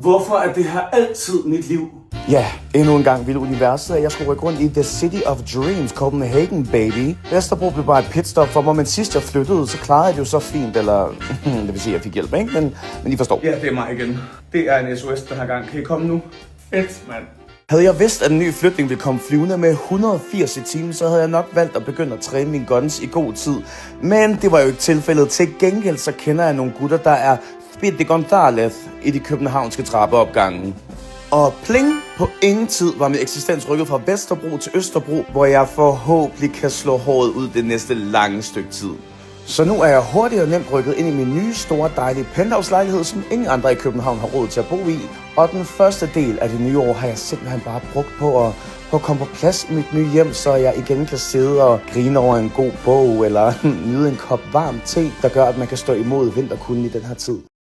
Hvorfor er det her altid mit liv? Ja, endnu en gang ville universet, at jeg skulle rykke rundt i The City of Dreams, Copenhagen, baby. Vesterbro blev bare et pitstop for mig, men sidst jeg flyttede, så klarede jeg det jo så fint, eller det vil sige, at jeg fik hjælp, ikke? Men I forstår. Ja, det er mig igen. Det er en SOS den her gang. Kan I komme nu? Fedt, mand. Havde jeg vidst, at en ny flytning ville komme flyvende med 180 i timen, så havde jeg nok valgt at begynde at træne mine guns i god tid. Men det var jo ikke tilfældet. Til gengæld så kender jeg nogle gutter, der er Speedy Gonzales i de københavnske trappeopgange. Og pling, på ingen tid var min eksistens rykket fra Vesterbro til Østerbro, hvor jeg forhåbentlig kan slå håret ud det næste lange stykke tid. Så nu er jeg hurtigt og nemt rykket ind i min nye, store, dejlige penthouse-lejlighed, som ingen andre i København har råd til at bo i. Og den første del af det nye år har jeg simpelthen bare brugt på at komme på plads i mit nye hjem, så jeg igen kan sidde og grine over en god bog, eller nyde en kop varm te, der gør, at man kan stå imod vinterkulden i den her tid.